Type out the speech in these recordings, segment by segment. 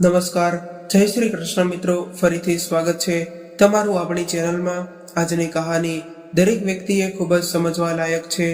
નમસ્કાર, જય શ્રી કૃષ્ણ મિત્રો, ફરીથી સ્વાગત છે તમારું આપણી ચેનલમાં। આજની કહાની દરેક વ્યક્તિએ ખૂબ જ સમજવા લાયક છે।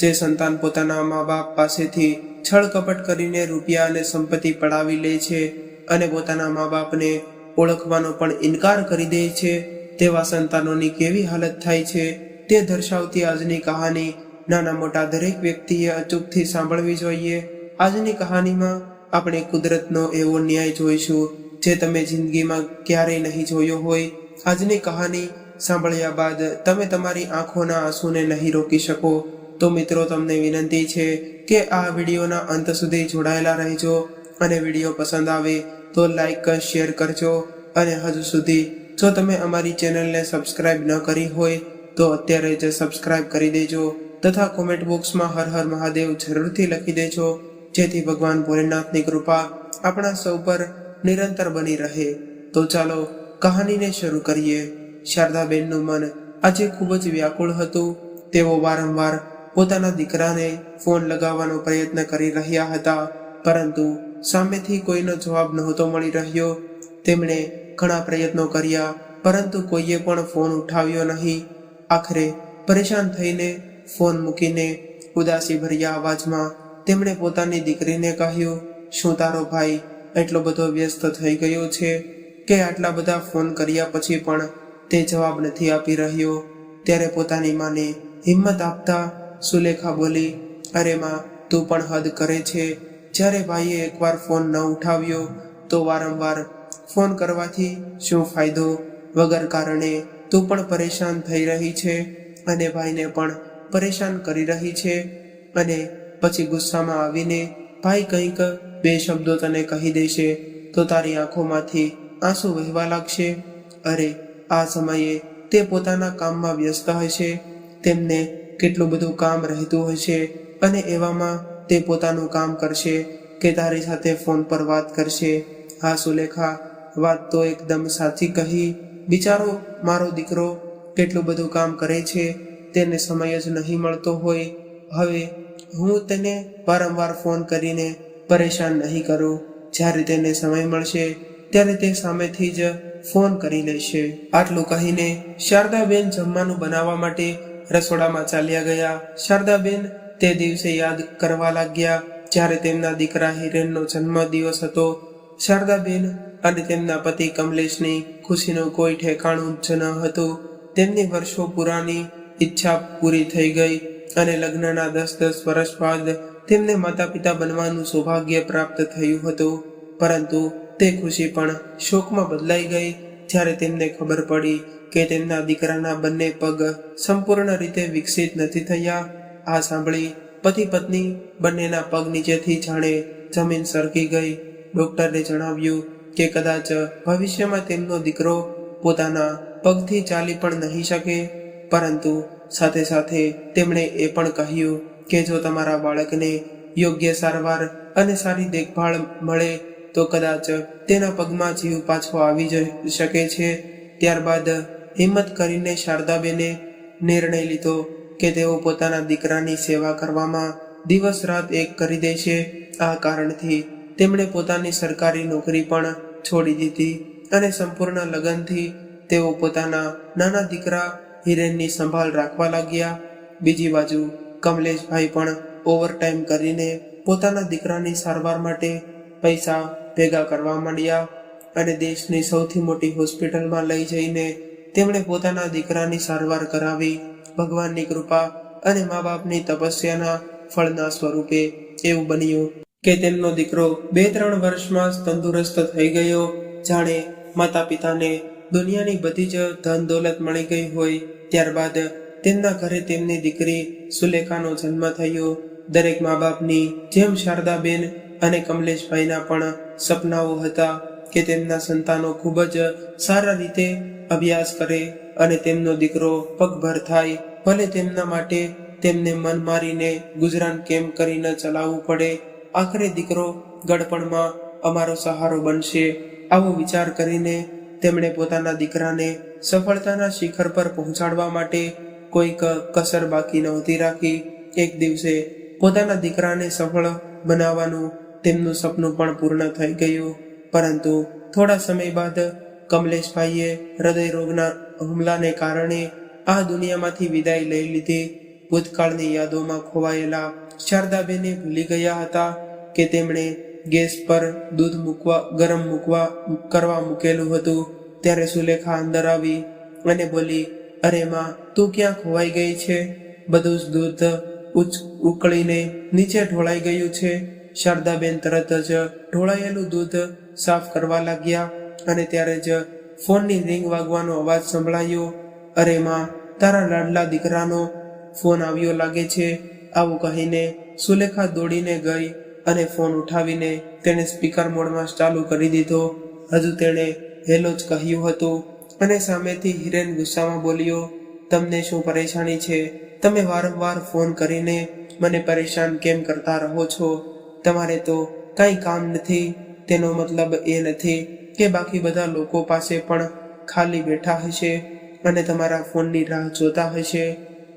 જે સંતાન પોતાના મા બાપ પાસેથી છળ કપટ કરીને રૂપિયા અને સંપત્તિ પડાવી લે છે અને પોતાના મા બાપને ઓળખવાનો પણ ઇનકાર કરી દે છે, તેવા સંતાનોની કેવી હાલત થાય છે તે દર્શાવતી આજની કહાની નાના મોટા દરેક વ્યક્તિએ અચૂકથી સાંભળવી જોઈએ। આજની કહાનીમાં આપણે કુદરતનો એવો ન્યાય જોઈશું જે તમે જિંદગીમાં ક્યારેય નહીં જોયો હોય। આજની કહાની સાંભળ્યા બાદ તમે તમારી આંખોના આંસુને નહીં રોકી શકો। તો મિત્રો, તમને વિનંતી છે કે આ વિડીયોના અંત સુધી જોડાયેલા રહેજો અને વિડીયો પસંદ આવે તો લાઈક શેર કરજો અને હજુ સુધી જો તમે અમારી ચેનલને સબસ્ક્રાઇબ ન કરી હોય તો અત્યારે જ સબસ્ક્રાઇબ કરી દેજો તથા કોમેન્ટ બોક્સમાં હર હર મહાદેવ જરૂરથી લખી દેજો, જેથી ભગવાન ભોલેનાથની કૃપા આપણા સૌ પર નિરંતર બની રહે। તો ચાલો કહાનીને શરૂ કરીએ। શારદાબેનનું મન આજે ખૂબ જ વ્યાકુળ હતું। તેઓ વારંવાર પોતાના દીકરાને ફોન લગાવવાનો પ્રયત્ન કરી રહ્યા હતા, પરંતુ સામેથી કોઈનો જવાબ નહોતો મળી રહ્યો। તેમણે ઘણા પ્રયત્નો કર્યા, પરંતુ કોઈએ પણ ફોન ઉઠાવ્યો નહીં। આખરે પરેશાન થઈને ફોન મૂકીને ઉદાસી ભર્યા અવાજમાં તેમણે પોતાની દીકરીને કહ્યું, શું તારો ભાઈ એટલો બધો વ્યસ્ત થઈ ગયો છે કે આટલા બધા ફોન કર્યા પછી પણ તે જવાબ નથી આપી રહ્યો? ત્યારે પોતાની માને હિંમત આપતા સુલેખા બોલી, અરે માં, તું પણ હદ કરે છે। જ્યારે ભાઈએ એકવાર ફોન ન ઉઠાવ્યો તો વારંવાર ફોન કરવાથી શું ફાયદો? વગર કારણે તું પણ પરેશાન થઈ રહી છે અને ભાઈને પણ પરેશાન કરી રહી છે, અને પછી ગુસ્સામાં આવીને ભાઈ કંઈક બે શબ્દો તને કહી દેશે તો તારી આંખોમાંથી આંસુ વહેવા લાગશે। અરે, આ સમયે તે પોતાના કામમાં વ્યસ્ત હશે, તેમને કેટલું બધું કામ રહેતું હશે, અને એવામાં તે પોતાનું કામ કરશે કે તારી સાથે ફોન પર વાત કરશે? હા સુલેખા, વાત તો એકદમ સાચી કહી। બિચારો મારો દીકરો કેટલું બધું કામ કરે છે, તેને સમય જ નહીં મળતો હોય। હવે હું તેને વારંવાર ફોન કરીને પરેશાન નહીં કરું। જ્યારે તેને સમય મળશે ત્યારે તે સામેથી જ ફોન કરી લેશે। આટલું કહીને શારદાબેન જમવાનું બનાવવા માટે રસોડામાં ચાલ્યા ગયા। શારદાબેન તે દિવસે યાદ કરવા લાગ્યા જ્યારે તેમના દીકરા હિરેનનો જન્મદિવસ હતો। શારદાબેન અને તેમના પતિ કમલેશની ખુશીનું કોઈ ઠેકાણું જ ન હતું। તેમની વર્ષો પુરાની ઈચ્છા પૂરી થઈ ગઈ અને લગ્નના 10 વર્ષ બાદ તેમને માતા પિતા બનવાનું સૌભાગ્ય પ્રાપ્ત થયું હતું। પરંતુ તે ખુશી પણ શોકમાં બદલાઈ ગઈ જ્યારે તેમને ખબર પડી કે તેમના દીકરાના બંને પગ સંપૂર્ણ રીતે વિકસિત નથી થયા। આ સાંભળી પતિ પત્ની બંનેના પગ નીચેથી જાણે જમીન સરકી ગઈ। ડોક્ટરને જણાવ્યું કે કદાચ ભવિષ્યમાં તેમનો દીકરો પોતાના પગથી ચાલી પણ નહીં શકે, પરંતુ સાથે સાથે તેમણે એ પણ કહ્યું કે જો તમારા બાળકને યોગ્ય સારવાર અને સારી દેખભાળ મળે તો કદાચ તેના પગમાં જીવ પાછો આવી શકે છે। ત્યારબાદ હિંમત કરીને શારદાબેને નિર્ણય લીધો કે તેઓ પોતાના દીકરાની સેવા કરવામાં દિવસ રાત એક કરી દેશે। આ કારણથી તેમણે પોતાની સરકારી નોકરી પણ છોડી દીધી અને સંપૂર્ણ લગનથી તેઓ પોતાના નાના દીકરા હિરેનની સંભાળ રાખવા લાગ્યા। બીજી બાજુ કમલેશભાઈ પણ ઓવરટાઈમ કરીને પોતાના દીકરાની સારવાર માટે પૈસા ભેગા કરવા માંડ્યા અને દેશની સૌથી મોટી હોસ્પિટલમાં લઈ જઈને તેમણે પોતાના દીકરાની સારવાર કરાવી। ભગવાનની કૃપા અને મા બાપની તપસ્યાના ફળના સ્વરૂપે એવું બન્યું કે તેમનો દીકરો 2-3 વર્ષમાં જ તંદુરસ્ત થઈ ગયો, જાણે માતા પિતાને દુનિયાની બધી જ ધન દોલત મળી ગઈ હોય। ત્યારબાદ તેમના ઘરે તેમની દીકરી સુલેખાનો જન્મ થયો। દરેક મા બાપની જેમ શારદાબેન અને કમલેશભાઈના પણ સપનાઓ હતા કે તેમના સંતાનો ખૂબ જ સારા રીતે અભ્યાસ કરે અને તેમનો દીકરો પગભર થાય। ભલે તેમના માટે તેમને મન મારીને ગુજરાન કેમ કરીને ચલાવવું પડે, આખરે દીકરો ગડપણમાં અમારો સહારો બનશે, આવો વિચાર કરીને તેમણે પોતાના દીકરાને સફળતાના શિખર પર પહોંચાડવા માટે કોઈક કસર બાકી નહોતી રાખી। એક દિવસે પોતાના દીકરાને સફળ બનાવવાનું તેમનું સપનું પણ પૂર્ણ થઈ ગયું પરંતુ થોડા સમય બાદ કમલેશભાઈએ હૃદય રોગના હુમલાને કારણે આ દુનિયામાંથી વિદાય લઈ લીધી. ભૂતકાળની યાદોમાં ખોવાયેલા શારદાબેને ભૂલી ગયા હતા કે તેમણે ગેસ પર દૂધ ગરમ કરવા મૂકેલું હતું. ત્યારે સુલેખા અંદર આવી અને બોલી, અરે માં, તું ક્યાં ખોવાઈ ગઈ છે? બધું જ દૂધ ઉકળીને નીચે ઢોળાઈ ગયું છે. શારદાબેન તરત જ ઢોળાયેલું દૂધ સાફ કરવા લાગ્યા અને ત્યારે જ ફોનની રિંગ વાગવાનો અવાજ સંભળાયો. અરે માં, તારા લાડલા દીકરાનો ફોન આવ્યો લાગે છે. આવું કહીને સુલેખા દોડીને ગઈ અને ફોન ઉઠાવીને તેણે સ્પીકર મોડમાં ચાલુ કરી દીધો. હજુ તેણે હેલો જ કહ્યું હતું અને સામેથી હિરેન ગુસ્સામાં બોલ્યો, તમને શું પરેશાની છે? તમે વારંવાર ફોન કરીને મને પરેશાન કેમ કરતા રહો છો? તમારે તો કાંઈ કામ નથી. તેનો મતલબ એ નથી કે બાકી બધા લોકો પાસે પણ ખાલી બેઠા હશે અને તમારા ફોનની રાહ જોતા હશે.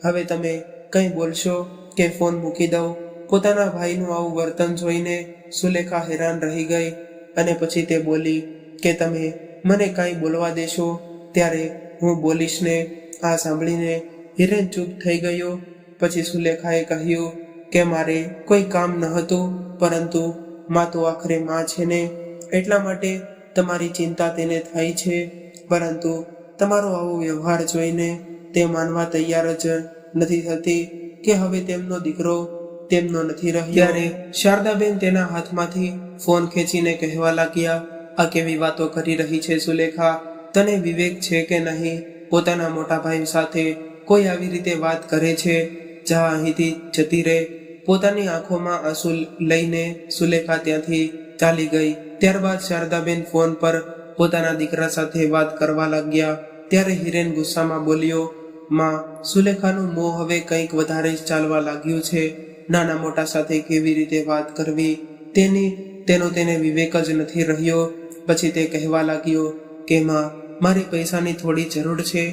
હવે તમે કંઈ બોલશો કે ફોન મૂકી દઉં? પોતાના ભાઈનું આવું વર્તન જોઈને સુલેખા હેરાન રહી ગઈ અને પછી તે બોલી કે તમે મને કાંઈ બોલવા દેશો ત્યારે હું બોલીશ ને. આ સાંભળીને હિરેન ચૂપ થઈ ગયો. પછી સુલેખાએ કહ્યું કે મારે કોઈ કામ ન હતું, પરંતુ માં તો આખરે માં છે ને, એટલા માટે તમારી ચિંતા તેને થઈ છે. પરંતુ તમારો આવો વ્યવહાર જોઈને તે માનવા તૈયાર જ નથી થતી કે હવે તેમનો દીકરો તેમનો નથી રહ્યો. ત્યારે શારદાબેન તેના હાથમાંથી ફોન ખેંચીને કહેવા લાગ્યા, આ કેવી વાતો કરી રહી છે સુલેખા? તને વિવેક છે કે નહીં? પોતાના મોટા ભાઈ સાથે કોઈ આવી રીતે વાત કરે છે? જા અહીંથી જતી રહે. પોતાની આંખોમાં આંસુ લઈને સુલેખા ત્યાંથી ચાલી ગઈ. ત્યારબાદ શારદાબેન ફોન પર પોતાના દીકરા સાથે વાત કરવા લાગ્યા. ત્યારે હિરેન ગુસ્સામાં બોલ્યો, માં, સુલેખાનું મોં હવે કંઈક વધારે જ ચાલવા લાગ્યું છે. નાના મોટા સાથે કેવી રીતે વાત કરવી તેનો તેને વિવેક જ નથી રહ્યો. પછી તે કહેવા લાગ્યો કે માં, મારી પૈસાની થોડી જરૂર છે.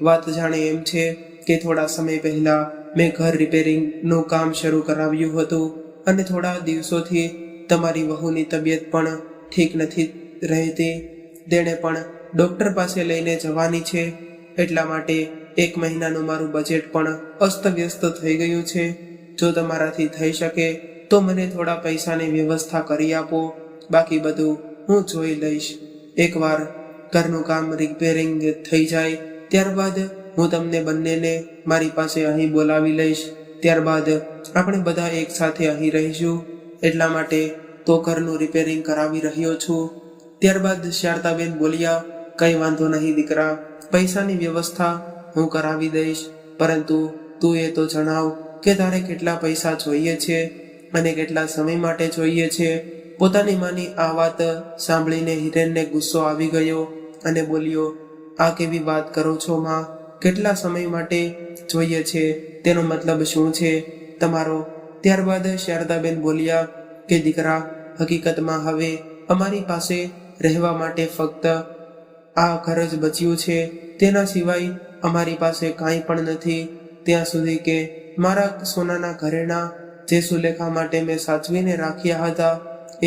વાત જાણે એમ છે કે થોડા સમય પહેલા મેં ઘર રિપેરિંગનું કામ શરૂ કરાવ્યું હતું અને થોડા દિવસોથી તમારી વહુની તબિયત પણ ઠીક નથી રહેતી. તેણે પણ ડૉક્ટર પાસે લઈને જવાની છે. એટલા માટે 1 મહિનાનું મારું બજેટ પણ અસ્તવ્યસ્ત થઈ ગયું છે. જો તમારાથી થઈ શકે તો મને થોડા પૈસાની વ્યવસ્થા કરી આપો. બાકી બધું હું જોઈ લઈશ. એકવાર ઘરનું કામ રિપેરિંગ થઈ જાય ત્યારબાદ હું તમને બંનેને મારી પાસે અહીં બોલાવી લઈશ. ત્યારબાદ આપણે બધા એક સાથે અહીં રહીશું. એટલા માટે તો ઘરનું રિપેરિંગ કરાવી રહ્યો છું. ત્યારબાદ શારદાબેન બોલ્યા, કંઈ વાંધો નહીં દીકરા, પૈસાની વ્યવસ્થા હું કરાવી દઈશ. પરંતુ તું એ તો જણાવ કે તારે કેટલા પૈસા જોઈએ છે અને કેટલા સમય માટે જોઈએ છે. પોતાની માની આ વાત સાંભળીને હિરેનને ગુસ્સો આવી ગયો અને બોલ્યો, આ કેવી વાત કરો છો માં? કેટલા સમય માટે જોઈએ છે? તેનો મતલબ શું છે તમારો? ત્યારબાદ શારદાબેન બોલ્યા કે દીકરા, હકીકતમાં હવે અમારી પાસે રહેવા માટે ફક્ત આ ઘર જ બચ્યું છે. તેના સિવાય અમારી પાસે કાંઈ પણ નથી. ત્યાં સુધી કે મારા સોનાના ઘરેણાં જે સુલેખા માટે મેં સાચવીને રાખ્યા હતા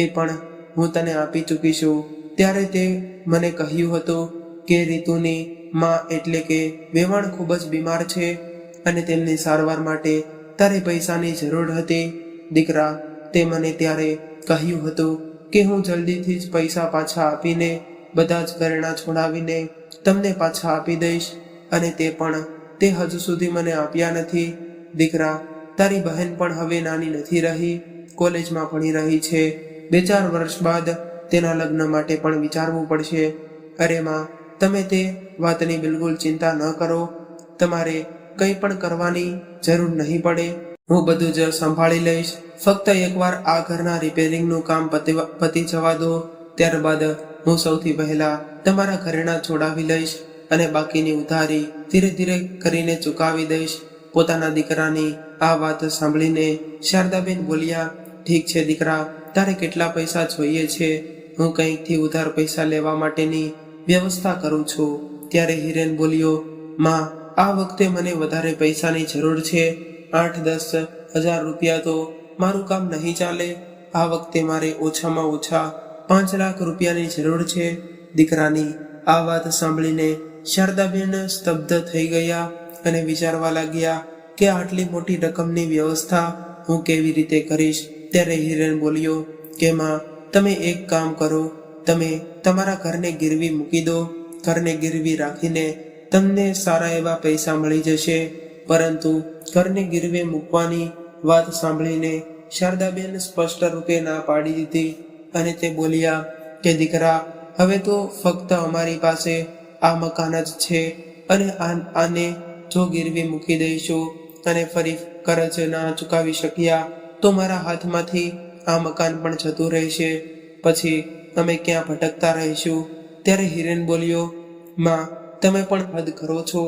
એ પણ હું તને આપી ચૂકી છું. ત્યારે તે મને કહ્યું હતું કે રીતુની માં એટલે કે વેવાણ ખૂબ જ બીમાર છે અને તેમની સારવાર માટે તારે પૈસાની જરૂર હતી. દીકરા, તે મને ત્યારે કહ્યું હતું કે હું જલ્દીથી જ પૈસા પાછા આપીને બધા જ ઘરેણાં છોડાવીને તમને પાછા આપી દઈશ, અને તે હજુ સુધી મને આપ્યા નથી. દીકરા, તારી બહેન પણ હવે નાની નથી રહી, કોલેજમાં ભણી રહી છે. 2-4 વર્ષ બાદ તેના લગ્ન માટે પણ વિચારવું પડશે. અરે માં, તમે તે વાતની બિલકુલ ચિંતા ન કરો. તમારે કંઈ પણ કરવાની જરૂર નહીં પડે. હું બધું જ સંભાળી લઈશ. ફક્ત એકવાર આ ઘરના રિપેરિંગનું કામ પતી જવા દો. ત્યારબાદ હું સૌથી પહેલા તમારા ઘરેણાં છોડાવી લઈશ અને બાકીની ઉધારી ધીરે ધીરે કરીને ચૂકવી દઈશ. પોતાના દીકરાની આ વાત સાંભળીને શારદાબેન બોલ્યા, ઠીક છે દીકરા, તારે કેટલા પૈસા જોઈએ છે? હું કંઈકથી ઉધાર પૈસા લેવા માટેની વ્યવસ્થા કરું છું. ત્યારે હિરેન બોલ્યો, માં, આ વખતે મને વધારે પૈસાની જરૂર છે. 8-10 હજાર રૂપિયા તો મારું કામ નહીં ચાલે. આ વખતે મારે ઓછામાં ઓછા 5 લાખ રૂપિયાની જરૂર છે. દીકરાની આ વાત સાંભળીને શારદાબેન સ્તબ્ધ થઈ ગયા અને વિચારવા લાગ્યા કે આટલી મોટી રકમની વ્યવસ્થા હું કેવી રીતે કરીશ. ત્યારે હિરેન બોલ્યો કે માં, તમે એક કામ કરો, તમે તમારા ઘરને ગીરવી મૂકી દો. ઘરને ગીરવી રાખીને તમને સારા એવા પૈસા મળી જશે. પરંતુ ઘરને ગીરવે મૂકવાની વાત સાંભળીને શારદાબેન સ્પષ્ટ રૂપે ના પાડી દીધી અને તે બોલ્યા કે દીકરા, હવે તો ફક્ત અમારી પાસે આ મકાન જ છે અને આને જો ગીરવી મૂકી દઈશું અને ફરી કરજ ના ચૂકવી શક્યા તો મારા હાથમાંથી આ મકાન પણ જતું રહેશે. પછી અમે ક્યાં ભટકતા રહીશું. ત્યારે હિરેન બોલ્યો, માં, તમે પણ હદ કરો છો.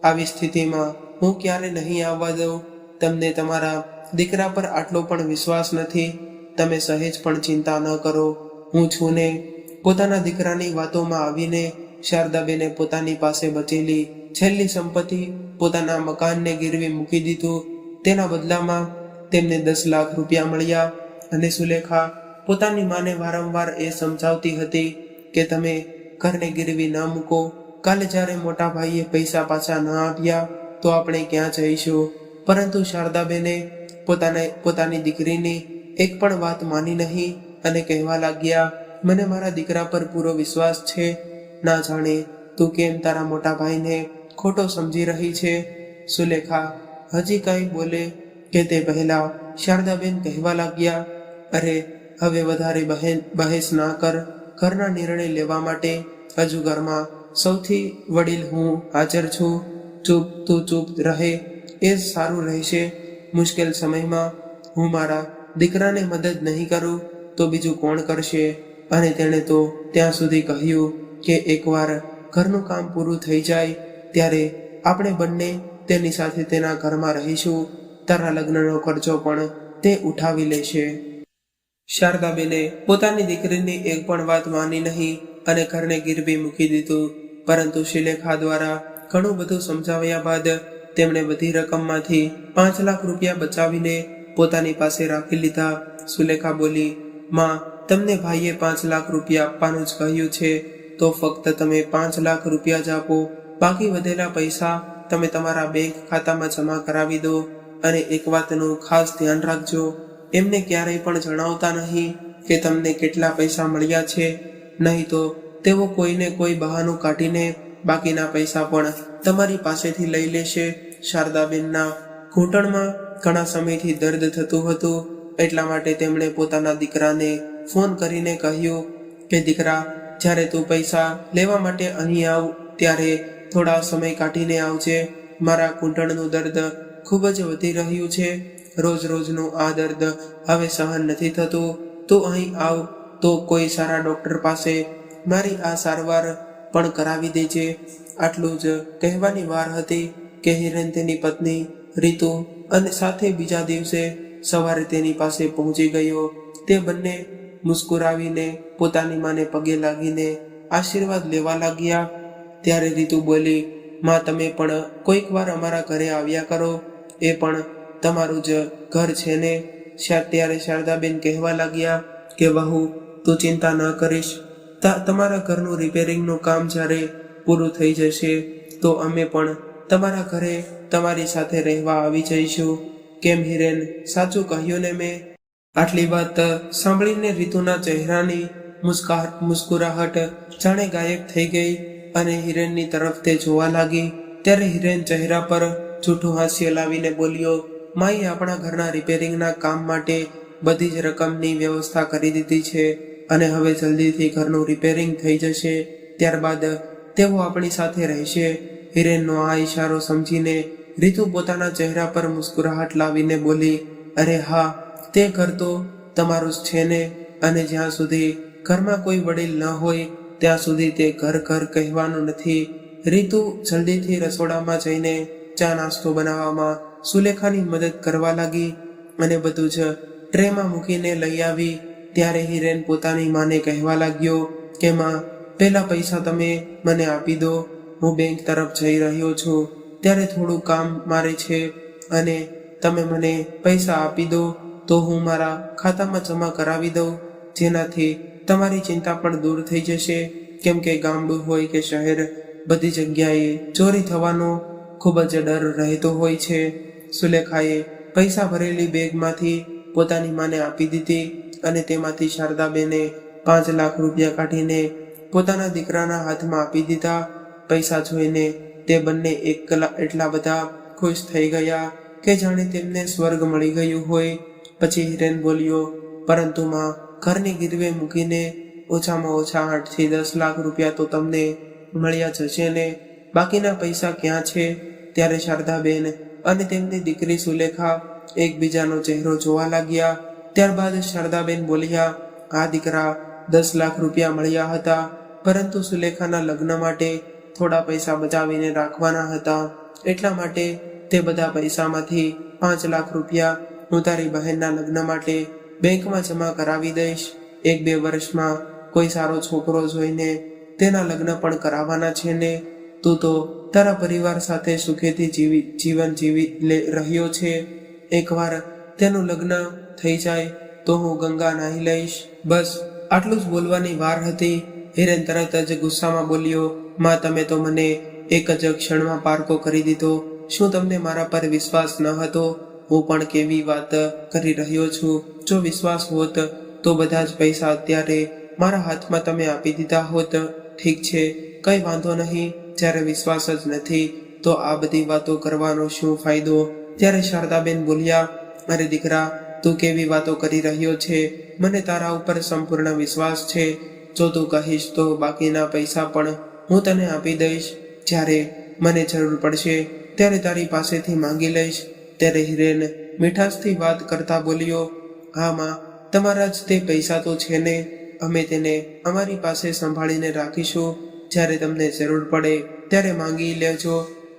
આવી સ્થિતિમાં હું ક્યારે નહીં આવવા દઉં. તમને તમારા દીકરા પર આટલો પણ વિશ્વાસ નથી. તમે સહેજ પણ ચિંતા ન કરો, હું છું ને. પોતાના દીકરાની વાતોમાં આવીને શારદાબેને પોતાની પાસે બચેલી છેલ્લી સંપત્તિ પોતાના મકાનને ગીરવી મૂકી દીધું. તેના બદલામાં તેમને 10 લાખ રૂપિયા મળ્યા અને સુલેખા પોતાની માને વારંવાર એ સમજાવતી હતી કે તમે ઘરને ગીરવી ન મૂકો. કાલે જ્યારે મોટા ભાઈએ પૈસા પાછા ન આપ્યા તો આપણે ક્યાં જઈશું. પરંતુ શારદાબેને પોતાની દીકરીની એક પણ વાત માની નહીં અને કહેવા લાગ્યા, મને મારા દીકરા પર પૂરો વિશ્વાસ છે. ના જાણે તું કેમ તારા મોટા ભાઈને ખોટો સમજી રહી છે. સુલેખા હજી કંઈ બોલે કે તે પહેલા શારદાબેન કહેવા લાગ્યા, અરે હવે વધારે બહેસ ના કર. ઘરના નિર્ણય લેવા માટે હજુ ઘરમાં સૌથી વડીલ હું હાજર છું. તું ચૂપ રહે એ જ સારું રહેશે. મુશ્કેલ સમયમાં હું મારા દીકરાને મદદ નહીં કરું તો બીજું કોણ કરશે. અને તેણે તો ત્યાં સુધી કહ્યું કે એકવાર ઘરનું કામ પૂરું થઈ જાય ત્યારે આપણે બંને તેની સાથે તેના ઘરમાં રહીશું. તારા લગ્નનો ખર્ચો પણ તે ઉઠાવી લેશે. શારદાબેને પોતાની દીકરીની એક પણ વાત માની નહીં અને ઘરને ગીરવી મૂકી દીધું. પરંતુ સુલેખા દ્વારા ઘણું બધું સમજાવ્યા બાદ તેમણે બધી રકમમાંથી 5 લાખ રૂપિયા બચાવીને પોતાની પાસે રાખી લીધા. સુલેખા બોલી, માં, તમને ભાઈએ 5 લાખ રૂપિયા આપવાનું જ કહ્યું છે તો ફક્ત તમે 5 લાખ રૂપિયા જ આપો. બાકી વધેલા પૈસા તમે તમારા બેંક ખાતામાં જમા કરાવી દો. અને એક વાતનું ખાસ ધ્યાન રાખજો, એમને ક્યારેય પણ જણાવતા નહીં કે તમને કેટલા પૈસા મળ્યા છે. નહીં તો તેઓ કોઈને કોઈ બહાનું કાઢીને બાકીના પૈસા પણ તમારી પાસેથી લઈ લેશે. શારદાબેનના ઘૂંટણમાં ઘણા સમયથી દર્દ થતું હતું. એટલા માટે તેમણે પોતાના દીકરાને ફોન કરીને કહ્યું કે દીકરા, જ્યારે તું પૈસા લેવા માટે અહીં આવ ત્યારે થોડા સમય કાઢીને આવજે. મારા ઘૂંટણનું દર્દ ખૂબ જ વધી રહ્યું છે. રોજનું આ દર્દ હવે સહન નથી થતું. તું અહીં આવ તો કોઈ સારા ડોક્ટર પાસે મારી આ સારવાર પણ કરાવી દેજે. આટલું જ કહેવાની વાર હતી કે હિરેન તેની પત્ની રીતુ અને સાથે બીજા દિવસે સવારે તેની પાસે પહોંચી ગયો. તે બંને મુસ્કુરાવીને પોતાની માને પગે લાગીને આશીર્વાદ લેવા લાગ્યા. ત્યારે રીતુ બોલી, માં, તમે પણ કોઈક વાર અમારા ઘરે આવ્યા કરો, એ પણ તમારું જ ઘર છે ને. ત્યારે શારદાબેન કહેવા લાગ્યા કે વહુ, તું ચિંતા ન કરીશ. તમારા ઘરનું રિપેરિંગનું કામ જ્યારે પૂરું થઈ જશે તો અમે પણ તમારા ઘરે તમારી સાથે રહેવા આવી જઈશું. કેમ હિરેન, સાચું કહ્યું ને મેં? આટલી વાત સાંભળીને રીતુના ચહેરાની મુસ્કુરાહટ જાણે ગાયબ થઈ ગઈ અને હિરેનની તરફ તે જોવા લાગી. ત્યારે હિરેન ચહેરા પર જૂઠું હાસ્ય લાવીને બોલ્યો, માએ આપણા ઘરના રિપેરિંગના કામ માટે બધી જ રકમની વ્યવસ્થા કરી દીધી છે અને હવે જલ્દીથી ઘરનું રિપેરિંગ થઈ જશે. ત્યારબાદ તેઓ આપણી સાથે રહેશે. હિરેનનો આ ઈશારો સમજીને રીતુ પોતાના ચહેરા પર મુસ્કુરાહટ લાવીને બોલી, અરે હા, તે ઘર તો તમારું જ છે ને. અને જ્યાં સુધી ઘરમાં કોઈ વડીલ ન હોય ત્યાં સુધી તે ઘર કહેવાનું નથી. રીતુ જલ્દીથી રસોડામાં જઈને ચા નાસ્તો બનાવવામાં સુલેખાની મદદ કરવા લાગી અને બધું જ ટ્રેમાં મૂકીને લઈ આવી. ત્યારે હિરેન પોતાની માને કહેવા લાગ્યો કે માં, પેલા પૈસા તમે મને આપી દો. હું બેંક તરફ જઈ રહ્યો છું ત્યારે થોડું કામ મારે છે અને તમે મને પૈસા આપી દો તો હું મારા ખાતામાં જમા કરાવી દઉં, જેનાથી તમારી ચિંતા પણ દૂર થઈ જશે, કેમ કે ગામડું હોય કે શહેર, બધી જગ્યાએ ચોરી થવાનો ખૂબ જ ડર રહેતો હોય છે. સુલેખાએ પૈસા ભરેલી બેગમાંથી પોતાની માને આપી દીધી અને તેમાંથી શારદાબેને 5 લાખ રૂપિયા કાઢીને પોતાના દીકરાના હાથમાં આપી દીધા. પૈસા જોઈને તે બંને એટલા બધા ખુશ થઈ ગયા કે જાણે તેમને સ્વર્ગ મળી ગયું હોય. પછી હિરેન બોલ્યો, પરંતુ માં, ઘરની ગીરવે મૂકીને ઓછામાં ઓછા 8 થી 10 લાખ રૂપિયા તો તમને મળ્યા જશે ને, બાકીના પૈસા ક્યાં છે? ત્યારે શારદાબેન અને તેમની દીકરી સુલેખા એકબીજાનો ચહેરો જોવા લાગ્યા. ત્યારબાદ શારદાબેન બોલ્યા, આ દીકરા 10 લાખ રૂપિયા મળ્યા હતા, પરંતુ સુલેખાના લગ્ન માટે થોડા પૈસા બચાવીને રાખવાના હતા, એટલા માટે તે બધા પૈસામાંથી 5 લાખ રૂપિયા હું તારી બહેનના લગ્ન માટે બેંકમાં જમા કરાવી દઈશ. 1-2 વર્ષમાં કોઈ સારો છોકરો જોઈને તેના લગ્ન પણ કરાવવાના છે ને. તું તો તારા પરિવાર સાથે સુખેથી જીવન જીવી રહ્યો છે. એકવાર તેનું લગ્ન થઈ જાય તો હું ગંગા નાહી લઈશ. બસ આટલું જ બોલવાની વાર હતી. હિરેન તરત જ ગુસ્સામાં બોલ્યો, માં, તમે તો મને એક જ ક્ષણમાં પારકો કરી દીધો. શું તમને મારા પર વિશ્વાસ ન હતો? હું પણ કેવી વાત કરી રહ્યો છું. જો વિશ્વાસ હોત તો બધા જ પૈસા અત્યારે મારા હાથમાં તમે આપી દીધા હોત. ઠીક છે, કઈ વાંધો નહીં. જ્યારે વિશ્વાસ જ નથી તો આ બધી વાતો કરવાનો શું ફાયદો? ત્યારે શારદાબેન બોલ્યા, અરે દીકરા, તું કેવી વાતો કરી રહ્યો છે? મને તારા ઉપર સંપૂર્ણ વિશ્વાસ છે. જો તું કહીશ તો બાકીના પૈસા પણ હું તને આપી દઈશ. જ્યારે મને જરૂર પડશે ત્યારે તારી પાસેથી માંગી લઈશ. ત્યારે હિરેન મીઠાશથી વાત કરતા બોલ્યો, હા માં, તમારા જ તે પૈસા તો છે ને, અમે તેને અમારી પાસે સંભાળીને રાખીશું. જ્યારે તમને જરૂર પડે ત્યારે માંગી લેજો.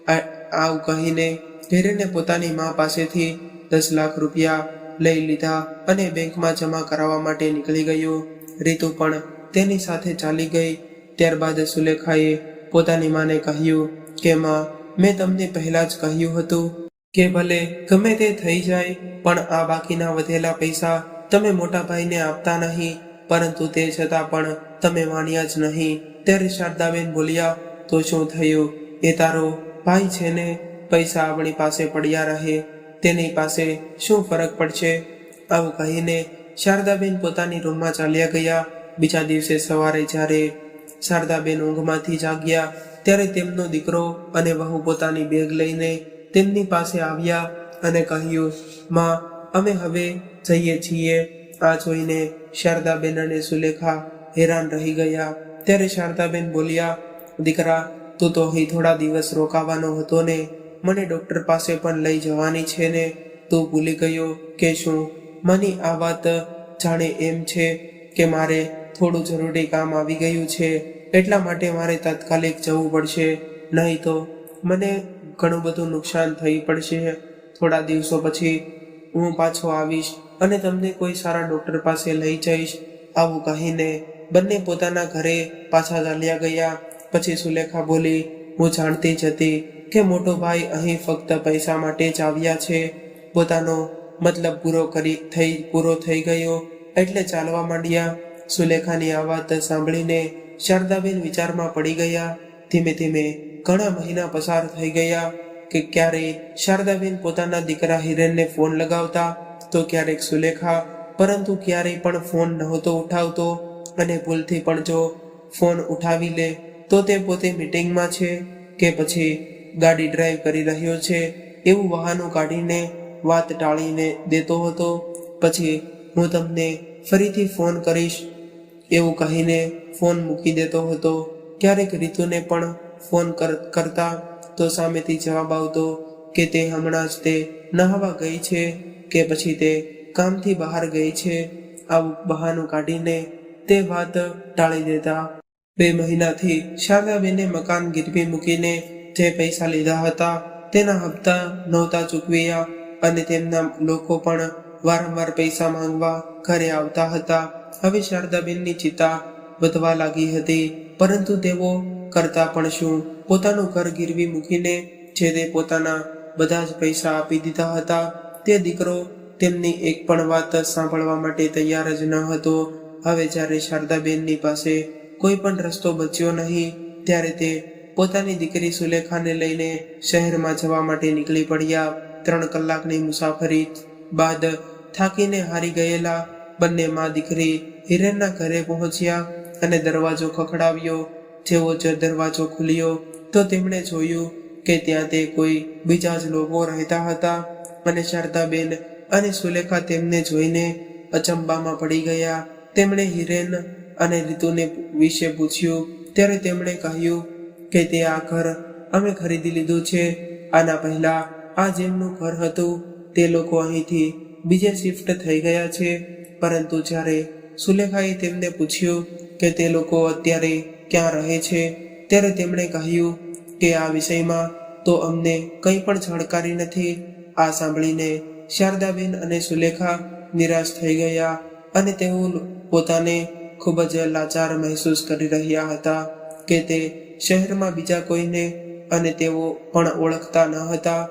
આવું કહીને હિરેને પોતાની મા પાસેથી 10 લાખ રૂપિયા લઈ લીધા અને બેંકમાં જમા કરાવવા માટે નીકળી ગયો. રીતુ પણ તેની સાથે ચાલી ગઈ. ત્યારબાદ સુલેખાએ પોતાની માને કહ્યું કે માં, મેં તમને પહેલા જ કહ્યું હતું કે ભલે ગમે તે થઈ જાય પણ આ બાકીના વધેલા પૈસા તમે મોટા ભાઈને આપતા નહીં, પરંતુ તે છતાં પણ તમે માન્યા જ નહીં. ત્યારે શારદાબેન બોલ્યા, તો શું થયું? એ તારો ભાઈ છે ને, પૈસા આપણી પાસે પડ્યા રહે, તેની પાસે શું ફરક પડશે? આવું કહીને શારદાબેન પોતાની રૂમમાં ચાલ્યા ગયા. બીજા દિવસે સવારે જ્યારે શારદાબેન ઊંઘમાંથી જાગ્યા ત્યારે તેમનો દીકરો અને વહુ પોતાની બેગ લઈને તેમની પાસે આવ્યા અને કહ્યું, માં, અમે હવે જઈએ છીએ. આ જોઈને શારદાબેન અને સુલેખા હેરાન રહી ગયા. ત્યારે શારદાબેન બોલ્યા, દીકરા, તું તો અહીં થોડા દિવસ રોકાવાનો હતો ને, મને ડોક્ટર પાસે પણ લઈ જવાની છે ને, તું ભૂલી ગયો કે શું? માની આ વાત જાણે એમ છે કે મારે થોડું જરૂરી કામ આવી ગયું છે, એટલા માટે મારે તાત્કાલિક જવું પડશે, નહીં તો મને ઘણું બધું નુકસાન થઈ પડશે. થોડા દિવસો પછી હું પાછો આવીશ અને તમને કોઈ સારા ડોક્ટર પાસે લઈ જઈશ. આવું કહીને બંને પોતાના ઘરે પાછા ચાલ્યા ગયા. પછી સુલેખા બોલી, હું જાણતી જ હતી કે મોટો ભાઈ અહીં ફક્ત પૈસા માટે જ આવ્યા છે. પોતાનો મતલબ પૂરો થઈ ગયો એટલે ચાલવા માંડ્યા. સુલેખાની આ વાત સાંભળીને શારદાબેન વિચારમાં પડી ગયા. ધીમે ધીમે ઘણા મહિના પસાર થઈ ગયા કે ક્યારેય શારદાબેન પોતાના દીકરા હિરેનને ફોન લગાવતા તો ક્યારેક સુલેખા, પરંતુ ક્યારેય પણ ફોન નહોતો ઉઠાવતો અને ભૂલથી પણ જો ફોન ઉઠાવી લે તો તે પોતે મીટિંગમાં છે કે પછી ગાડી ડ્રાઈવ કરી રહ્યો છે એવું બહાનું કાઢીને વાત ટાળીને દેતો હતો. પછી હું તમને ફરીથી ફોન કરીશ એવું કહીને ફોન મૂકી દેતો હતો. ક્યારેક રીતુને પણ ફોન કરતા તો સામેથી જવાબ આવતો કે તે હમણાં જ તે નહાવા ગઈ છે કે પછી તે કામથી બહાર ગઈ છે. આવું બહાનું કાઢીને તે વાત ટાળી દેતા. 2 મહિનાથી શારદાબેને મકાન ગીરવી મૂકીને જે પૈસા લીધા હતા તેના હપ્તા નહોતા ચૂકવ્યા અને તેમના લોકો પણ વારંવાર પૈસા માંગવા ઘરે આવતા હતા. હવે શારદાબેનની ચિંતા વધવા લાગી હતી, પરંતુ તેઓ કરતા પણ શું? પોતાનું ઘર ગીરવી મૂકીને જે તે પોતાના બધા જ પૈસા આપી દીધા હતા. તે દીકરો તેમની એક પણ વાત સાંભળવા માટે તૈયાર જ ન હતો. હવે જ્યારે શારદાબેનની પાસે કોઈ પણ રસ્તો બચ્યો નહીં ત્યારે તે પોતાની દીકરી સુલેખાને લઈને શહેરમાં જવા માટે નીકળી પડ્યા. 3 કલાકની મુસાફરી બાદ થાકીને હારી ગયેલા બંને મા દીકરી હિરેનના ઘરે પહોંચ્યા અને દરવાજો ખખડાવ્યો. જેવો જ દરવાજો ખુલ્યો તો તેમણે જોયું કે ત્યાં તે કોઈ બીજા જ લોકો રહેતા હતા અને શારદાબેન અને સુલેખા તેમને જોઈને અચંબામાં પડી ગયા. તેમણે હિરેન અને રીતુને વિશે પૂછ્યું ત્યારે તેમણે કહ્યું કે તે આ ઘર અમે ખરીદી લીધું છે. આના પહેલા આ જેમનું ઘર હતું તે લોકો અહીંથી બીજે શિફ્ટ થઈ ગયા છે. પરંતુ જ્યારે સુલેખાએ તેમને પૂછ્યું કે તે લોકો અત્યારે ક્યાં રહે છે ત્યારે તેમણે કહ્યું કે આ વિષયમાં તો અમને કંઈ પણ જાણકારી નથી. આ સાંભળીને શારદાબેન અને સુલેખા નિરાશ થઈ ગયા અને તેઓ પોતાને ખૂબ જ લાચાર મહેસૂસ કરી રહ્યા હતા કે તે શહેરમાં બીજા કોઈને અને તેઓ પણ ઓળખતા ન હતા.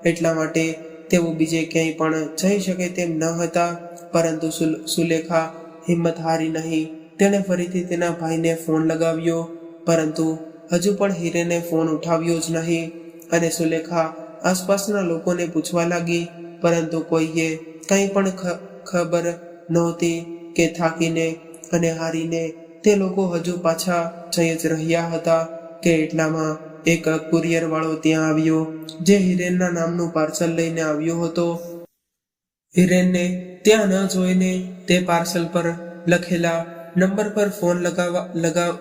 એટલા માટે તેઓ બીજે ક્યાંય પણ જઈ શકે તેમ ન હતા. પરંતુ સુલેખા હિંમત હારી નહીં. તેણે ફરીથી તેના ભાઈને ફોન લગાવ્યો પરંતુ હજુ પણ હિરેને ફોન ઉઠાવ્યો જ નહીં અને સુલેખા આસપાસના લોકોને પૂછવા લાગી પરંતુ કોઈએ કંઈ પણ ખબર નહોતી કે થાકીને અને હારીને તે લોકો હજુ પાછા જઈ જ રહ્યા હતા કે એટલામાં એક કુરિયર વાળો ત્યાં આવ્યો જે હિરેનના નામનું પાર્સલ લઈને આવ્યો હતો. હિરેનને ત્યાં ન જોઈને તે પાર્સલ પર લખેલા નંબર પર ફોન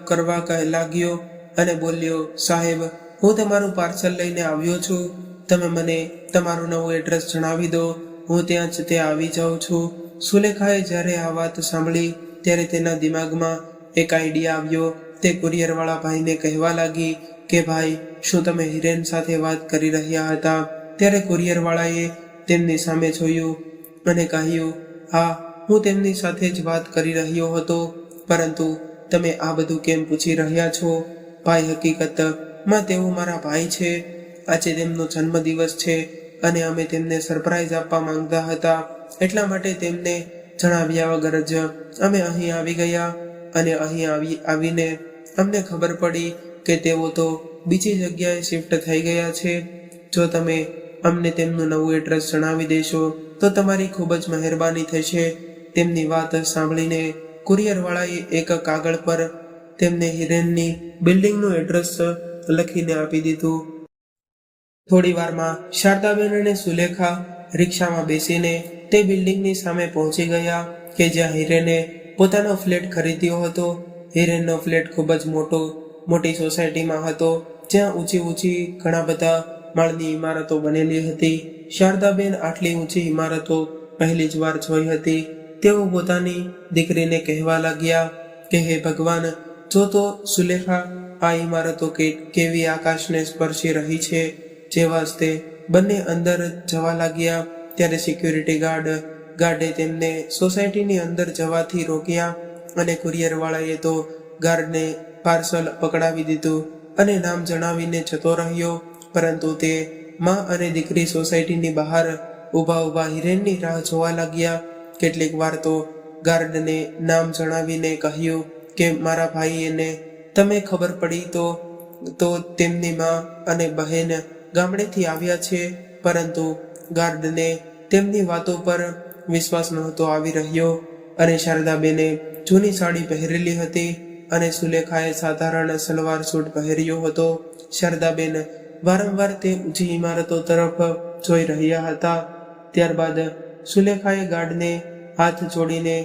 કરવા લાગ્યો અને બોલ્યો, સાહેબ, હું તમારું પાર્સલ લઈને આવ્યો છું. તમે મને તમારું નવું એડ્રેસ જણાવી દો. હું ત્યાં જ તે આવી જાઉં છું. સુલેખાએ જ્યારે આ વાત સાંભળી ત્યારે તેના દિમાગમાં એક આઈડિયા આવ્યો. તે કુરિયરવાળા ભાઈને કહેવા લાગી કે ભાઈ, શું તમે હિરેન સાથે વાત કરી રહ્યા હતા? ત્યારે કુરિયરવાળાએ તેમની સામે જોયું અને કહ્યું, હા, હું તેમની સાથે જ વાત કરી રહ્યો હતો. પરંતુ તમે આ બધું કેમ પૂછી રહ્યા છો? ભાઈ, હકીકતમાં તેઓ મારા ભાઈ છે. આજે તેમનો જન્મદિવસ છે અને અમે તેમને સરપ્રાઈઝ આપવા માંગતા હતા. એટલા માટે તેમને જણાવ્યા વગર જ અમે અહીં આવી ગયા અને અહીં આવીને અમને ખબર પડી કે તેઓ તો બીજી જગ્યાએ શિફ્ટ થઈ ગયા છે. જો તમે અમને તેમનું નવું એડ્રેસ જણાવી દેશો તો તમારી ખૂબ જ મહેરબાની થશે. તેમની વાત સાંભળીને કુરિયરવાળાએ એક કાગળ પર તેમને હિરેનની બિલ્ડિંગનું એડ્રેસ લખીને આપી દીધું. થોડી વારમાં શારદાબેન અને સુલેખા રિક્ષામાં બેસીને તે બિલ્ડિંગની સામે પહોંચી ગયા કે જ્યાં હિરેને પોતાનો ફ્લેટ ખરીદ્યો હતો. હિરેનનો ફ્લેટ ખૂબ જ મોટી સોસાયટીમાં હતો જ્યાં ઊંચી ઘણા બધા માળની ઇમારતો બનેલી હતી. શારદાબેન આટલી ઊંચી ઇમારતો પહેલી જ વાર જોઈ હતી. તેઓ પોતાની દીકરીને કહેવા લાગ્યા કે હે ભગવાન, જો તો સુલેખા આ ઇમારતો કેવી આકાશને સ્પર્શી રહી છે. જેવા જ તે બંને અંદર જવા લાગ્યા ત્યારે સિક્યુરિટી ગાર્ડે તેમને સોસાયટીની અંદર જવાથી રોક્યા અને કુરિયરવાળાએ તો ગાર્ડને પાર્સલ પકડાવી દીધું અને નામ જણાવીને જતો રહ્યો. પરંતુ તે માં અને દીકરી સોસાયટીની બહાર ઊભા હિરેનની રાહ જોવા લાગ્યા. કેટલીક વાર તો ગાર્ડને નામ જણાવીને કહ્યું કે મારા ભાઈને તમે ખબર પડી તો તેમની માં અને બહેન ગામડેથી આવ્યા છે. પરંતુ ગાર્ડને તેમની વાતો પર વિશ્વાસ નહોતો આવી રહ્યો અને શારદાબેને જૂની સાડી પહેરેલી હતી અને સુલેખાએ સાધારણ સલવાર સૂટ પહેર્યો હતો. શારદાબેન વારંવાર તે ઊંચી ઇમારતો તરફ જોઈ રહ્યા હતા. ત્યારબાદ સુલેખાએ ગાર્ડને હાથ જોડીને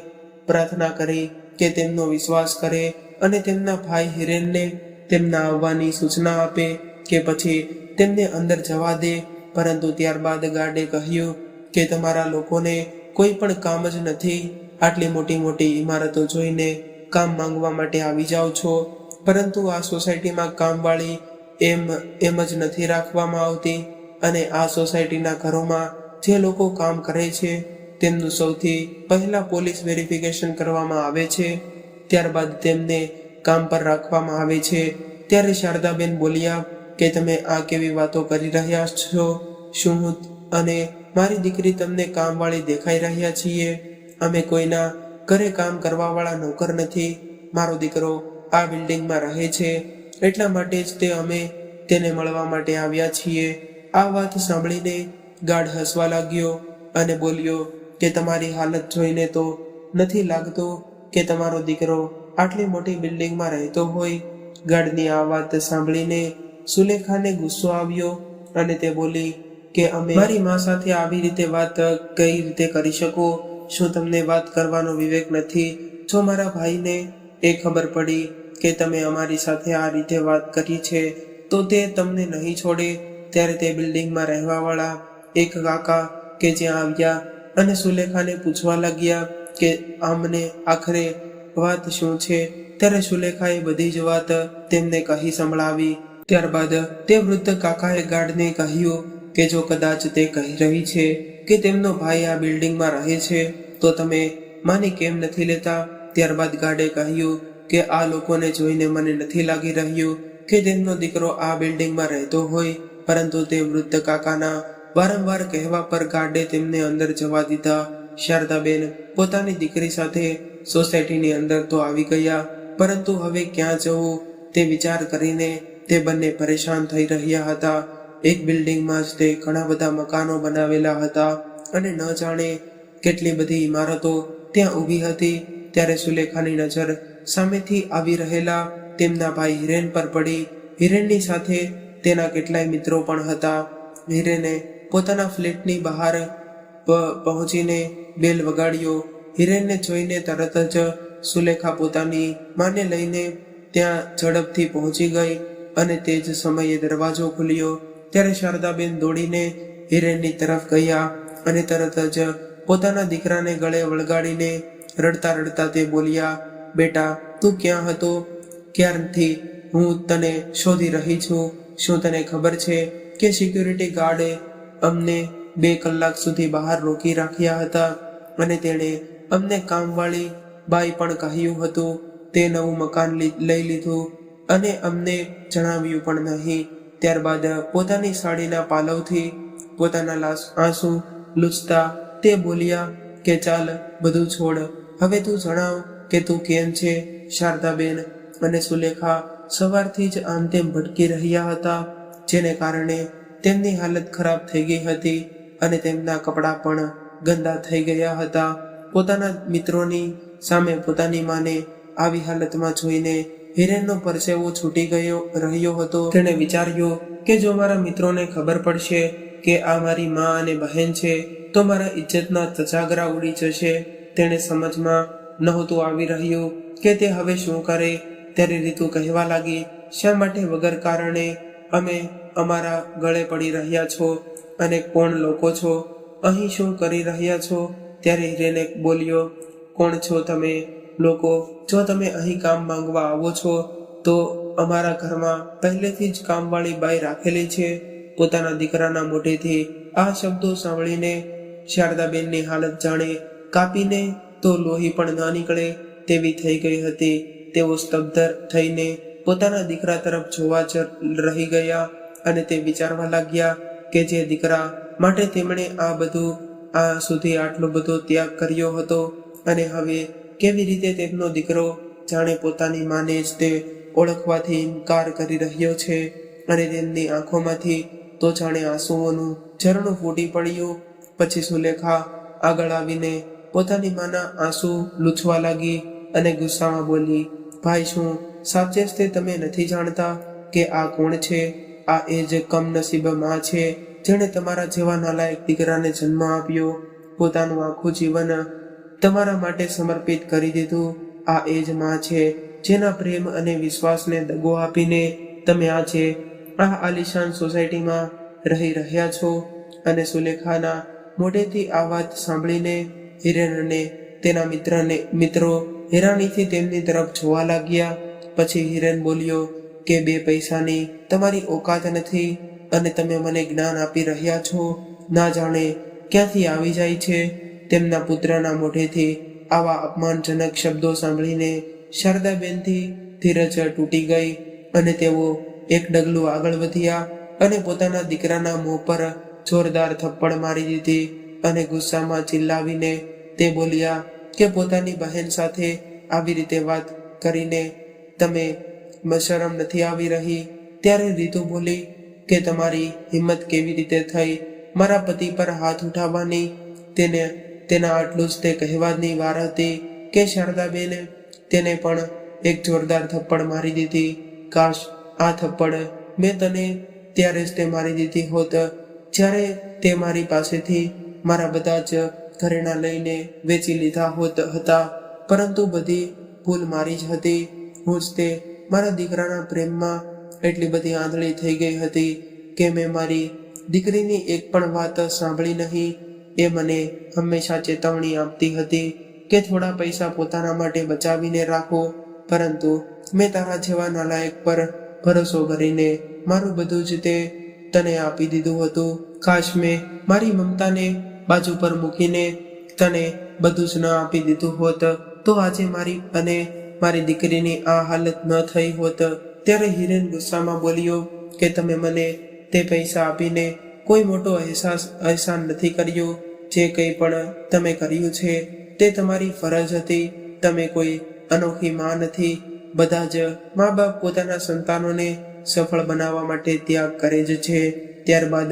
પ્રાર્થના કરી કે તેમનો વિશ્વાસ કરે અને તેમના ભાઈ હિરેનને તેમના આવવાની સૂચના આપે કે પછી તેમને અંદર જવા દે. પરંતુ ત્યારબાદ ગાર્ડે કહ્યું કે તમારા લોકોને કોઈ પણ કામ જ નથી. આટલી મોટી ઇમારતો જોઈને કામ માંગવા માટે આવી જાઓ છો. પરંતુ આ સોસાયટીમાં કામવાળી એમ જ નથી રાખવામાં આવતી અને આ સોસાયટીના ઘરોમાં જે લોકો કામ કરે છે તેમનું સૌથી પહેલા પોલીસ વેરિફિકેશન કરવામાં આવે છે. ત્યારબાદ તેમને કામ પર રાખવામાં આવે છે. ત્યારે શારદાબેન બોલ્યા કે તમે આ કેવી વાતો કરી રહ્યા છો? શું હું અને મારી દીકરી તમને કામવાળી દેખાઈ રહ્યા છીએ? અમે કોઈના ઘરે કામ કરવાવાળા નોકર નથી. મારો દીકરો આ બિલ્ડિંગમાં રહે છે, એટલા માટે જ અમે તેને મળવા માટે આવ્યા છીએ. આ વાત સાંભળીને ગાર્ડ હસવા લાગ્યો અને બોલ્યો કે તમારી હાલત જોઈને તો નથી લાગતું કે તમારો દીકરો આટલી મોટી બિલ્ડિંગમાં રહેતો હોય. ગાર્ડની આ વાત સાંભળીને સુલેખાને ગુસ્સો આવ્યો અને તે બોલી કે અમે મારી મા સાથે આવી રીતે વાત કઈ રીતે કરી શકો? શું તમને વાત કરવાનો વિવેક નથી? જો મારા ભાઈને એ ખબર પડી કે તમે અમારી સાથે આ રીતે વાત કરી છે તો તે તમને નહીં છોડે. ત્યારે તે બિલ્ડિંગમાં રહેવાવાળા એક કાકા કે જ્યાં આવ્યા અને સુલેખાને પૂછવા લાગ્યા કે આમને આખરે વાત શું છે. ત્યારે સુલેખાએ બધી જ વાત તેમને કહી સંભળાવી. ત્યારબાદ તે વૃદ્ધ કાકાએ ગાર્ડને કહ્યું કે જો કદાચ તે કહી રહી છે કે તેમનો ભાઈ આ બિલ્ડિંગમાં રહે છે તો તમે માની કેમ નથી લેતા? ત્યારબાદ ગાર્ડે કહ્યું કે આ લોકોને જોઈને મને નથી લાગી રહ્યું કે તેમનો દીકરો આ બિલ્ડિંગમાં રહેતો હોય, પરંતુ તે વૃદ્ધ કાકાના વારંવાર કહેવા પર ગાર્ડે તેમને અંદર જવા દીધા. શારદાબેન પોતાની દીકરી સાથે સોસાયટીની અંદર તો આવી ગયા, પરંતુ હવે ક્યાં જવું તે વિચાર કરીને તે બંને પરેશાન થઈ રહ્યા હતા. એક બિલ્ડિંગમાં જ તે ઘણા બધા મકાનો બનાવેલા હતા અને ન જાણે કેટલી બધી ઇમારતો ત્યાં ઊભી હતી. ત્યારે સુલેખાની નજર સામેથી આવી રહેલા તેમના ભાઈ હિરેન પર પડી. હિરેનની સાથે તેના કેટલાય મિત્રો પણ હતા. હિરેને પોતાના ફ્લેટની બહાર પહોંચીને બેલ વગાડ્યો. હિરેનને જોઈને તરત જ સુલેખા પોતાની માને લઈને ત્યાં ઝડપથી પહોંચી ગઈ અને તે જ સમયે દરવાજો ખુલ્યો. ત્યારે શારદાબેન દોડીને હિરેનની તરફ ગયા અને તરત જ પોતાના દીકરાને ગળે વળગાડીને રડતા રડતા તે બોલ્યા, બેટા તું ક્યાં હતો? ક્યારથી હું તને શોધી રહી છું. શું તને ખબર છે કે સિક્યુરિટી ગાર્ડે અમને 2 કલાક સુધી બહાર રોકી રાખ્યા હતા અને તેણે અમને કામવાળી બાઈ પણ કહ્યું હતું. તે નવું મકાન લઈ લીધું અને અમને જણાવ્યું પણ નહીં. ત્યારબાદ પોતાની સાડીના પાલવથી પોતાના આંસુ લૂછતા તે બોલ્યા કે ચાલ બધું છોડ, હવે તું જણાવ કે તું કેમ છે? શારદાબેન અને સુલેખા સવારથી જ આમ તેમ ભટકી રહ્યા હતા, જેને કારણે તેમની હાલત ખરાબ થઈ ગઈ હતી અને તેમના કપડાં પણ ગંદા થઈ ગયા હતા. પોતાના મિત્રોની સામે પોતાની માને આવી હાલતમાં જોઈને હિરેનનો પરસેવો છૂટી રહ્યો હતો. તેણે વિચાર્યું કે જો મારા મિત્રોને ખબર પડશે કે આ મારી મા અને બહેન છે તો મારા ઇજ્જતના ધજાગરા ઉડી જશે. તેણે સમજમાં નહોતું આવી રહ્યું કે તે હવે શું કરે. ત્યારે રીતુ કહેવા લાગી, શા માટે વગર કારણે અમે અમારા ગળે પડી રહ્યા છો અને કોણ લોકો છો? અહીં શું કરી રહ્યા છો? ત્યારે હિરેને બોલ્યો, કોણ છો તમે લોકો? જો તમે અહીં કામ માંગવા આવો છો તો અમારા ઘરમાં પહેલેથી જ કામવાળી બાઈ રાખેલી છે. પોતાના દીકરાના મોઢેથી આ શબ્દો સાંભળીને શારદાબેનની હાલત જાણે કાપીને તો લોહી પણ ન નીકળે તેવી થઈ ગઈ હતી. તેઓ સ્તબ્ધ થઈને પોતાના દીકરા તરફ જોવા જ રહી ગયા અને તે વિચારવા લાગ્યા કે જે દીકરા માટે તેમણે આ સુધી આટલો બધો ત્યાગ કર્યો હતો અને હવે કેવી રીતે તેમનો દીકરો જાણે પોતાની માને જ તે ઓળખવાથી ઇનકાર કરી રહ્યો છે. અને તેમની આંખોમાંથી તો જાણે આંસુઓનું ઝરણું ફૂટી પડ્યું. પછી સુલેખા આગળ આવીને પોતાની માના આંસુ લૂછવા લાગી અને ગુસ્સામાં બોલી, ભાઈ શું સાચે જ તે તમે નથી જાણતા કે આ કોણ છે? આ એ જ કમનસીબ માં છે જેણે તમારા જેવા નાલાયક દીકરાને જન્મ આપ્યો, પોતાનું આખું જીવન તમારા માટે સમર્પિત કરી દીધું. આ એ જ માં છે જેના પ્રેમ અને વિશ્વાસને દગો આપીને તમે આજે આ આલિશાન સોસાયટીમાં રહી રહ્યા છો. અને સુલેખાના મોઢેથી આ વાત સાંભળીને હિરેન અને તેના મિત્રો હેરાનીથી તેમની તરફ જોવા લાગ્યા. પછી હિરેન બોલ્યો કે 2 પૈસાની તમારી ઓકાત નથી અને તમે મને જ્ઞાન આપી રહ્યા છો. ના જાણે ક્યાંથી આવી જાય છે. તેમના પુત્રના મોઢેથી આવા અપમાનજનક શબ્દો સાંભળીને શારદાબેનથી ધીરજ તૂટી ગઈ અને તેઓ એક ડગલું આગળ વધ્યા અને પોતાના દીકરાના મોં પર જોરદાર થપ્પડ મારી દીધી અને ગુસ્સામાં ચિલ્લાવીને તે બોલ્યા કે પોતાની બહેન સાથે આવી રીતે વાત કરીને તમે શરમ નથી આવી રહી? ત્યારે રીતુ બોલી કે તમારી હિંમત કેવી રીતે થઈ મારા પતિ પર હાથ ઉઠાવવાની? તેના આટલું જ તે કહેવાની વાર હતી કે શારદાબેને તેને પણ એક જોરદાર થપ્પડ મારી દીધી. કાશ આ થપ્પડ મેં તને ત્યારે જ તે મારી દીધી હોત જ્યારે તે મારી પાસેથી મારા બધા જ ઘરેણાં લઈને વેચી લીધા હતા. પરંતુ બધી ભૂલ મારી જ હતી. હું જ તે મારા દીકરાના પ્રેમમાં એટલી બધી આંધળી થઈ ગઈ હતી કે મેં મારી દીકરીની એક પણ વાત સાંભળી નહીં. એ મને હંમેશા ચેતવણી આપતી હતી કે થોડા પૈસા પોતાના માટે બચાવીને રાખો, પરંતુ મેં તારા જેવા નાલાયક પર ભરોસો કરીને મારું બધું જ તે તને આપી દીધું હતું. કાશ મેં મારી મમતાને બાજુ પર મૂકીને તને બધું જ ન આપી દીધું હોત તો આજે મારી અને મારી દીકરીની આ હાલત ન થઈ હોત. ત્યારે હિરેન ગુસ્સામાં બોલ્યો કે તમે મને તે પૈસા આપીને કોઈ મોટો અહેસાન નથી કર્યો. જે કંઈ પણ તમે કર્યું છે તે તમારી ફરજ હતી. તમે કોઈ અનોખી માં નથી. બધા જ મા બાપ પોતાના સંતાનોને સફળ બનાવવા માટે ત્યાગ કરે જ છે. ત્યારબાદ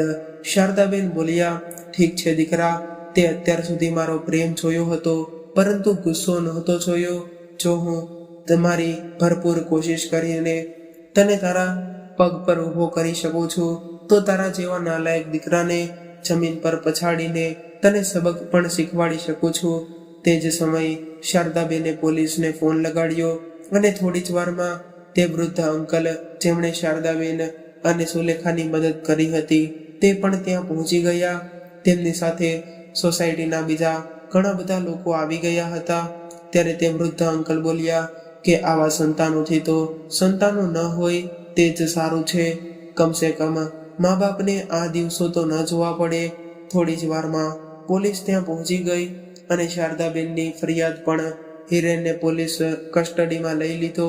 શારદાબેન બોલ્યા, ઠીક છે દીકરા, તે અત્યાર સુધી મારો પ્રેમ જોયો હતો પરંતુ ગુસ્સો નહોતો જોયો. જો હું તમારી ભરપૂર કોશિશ કરીને તને તારા પગ પર ઊભો કરી શકું છું તો તારા જેવા નાલાયક દીકરાને જમીન પર પછાડીને તને સબક પણ શીખવાડી શકું છું. તે જ સમયે શારદાબેને પોલીસને ફોન લગાડ્યો અને થોડી જ વારમાં તે વૃદ્ધ અંકલ જેમણે શારદાબેન અને સુલેખાની મદદ કરી હતી તે પણ ત્યાં પહોંચી ગયા. તેમની સાથે સોસાયટીના બીજા ઘણા બધા લોકો આવી ગયા હતા. ત્યારે તે વૃદ્ધ અંકલ બોલ્યા કે આવા સંતાનોથી તો સંતાનો ન હોય તે જ સારું છે. કમસે કમ મા બાપને આ દિવસો તો ન જોવા પડે. થોડી જ વારમાં પોલીસ ત્યાં પહોંચી ગઈ અને શારદાબેનની ફરિયાદ પણ હિરેનને પોલીસ કસ્ટડીમાં લઈ લીધો.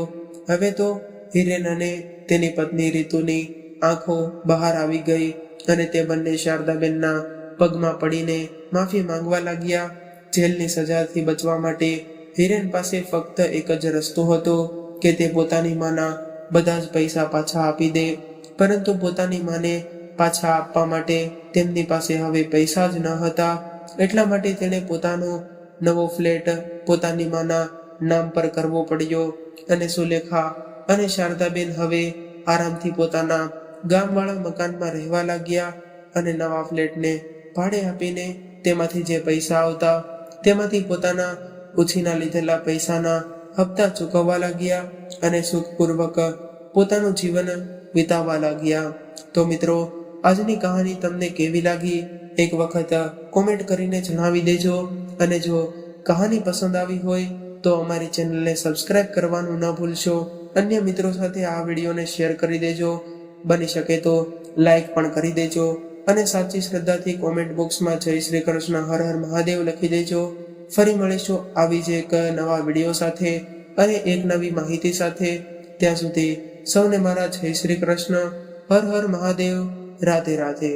હવે તો હિરેન અને તેની પત્ની રીતુની આંખો બહાર આવી ગઈ અને તે બંને શારદાબેનના પગમાં પડીને માફી માંગવા લાગ્યા. જેલની સજાથી બચવા માટે હિરેન પાસે ફક્ત એક જ રસ્તો હતો કે તે પોતાની માના બધા જ પૈસા પાછા આપી દે. પરંતુ પોતાની માને પાછા આપવા માટે તેમની પાસે હવે પૈસા જ ન હતા. એટલા માટે તેણે પોતાનો નવો ફ્લેટ પોતાની માના નામ પર કરવો પડ્યો અને સુલેખા અને શારદાબેન હવે આરામથી પોતાના ગામવાળા મકાનમાં રહેવા લાગ્યા અને નવા ફ્લેટને ભાડે આપીને તેમાંથી જે પૈસા આવતા તેમાંથી પોતાના ઉછીના લીધેલા પૈસાના હપ્તા ચૂકવવા લાગ્યા અને સુખપૂર્વક પોતાનું જીવન વિતાવવા લાગ્યા. તો મિત્રો, આજની કહાની તમને કેવી લાગી એક વખત કોમેન્ટ કરીને જણાવી દેજો. અને જો કહાની પસંદ આવી હોય તો અમારી ચેનલને સબસ્ક્રાઇબ કરવાનું ન ભૂલશો. અન્ય મિત્રો સાથે આ વિડીયોને શેર કરી દેજો. બની શકે તો લાઈક પણ કરી દેજો અને સાચી શ્રદ્ધાથી કોમેન્ટ બોક્સમાં જય શ્રી કૃષ્ણ, હર હર મહાદેવ લખી દેજો. ફરી મળીશું આવી જ એક નવા વિડીયો સાથે અને એક નવી માહિતી સાથે. ત્યાં સુધી સૌને મારા જય શ્રી કૃષ્ણ, હર હર મહાદેવ, રાધે રાધે.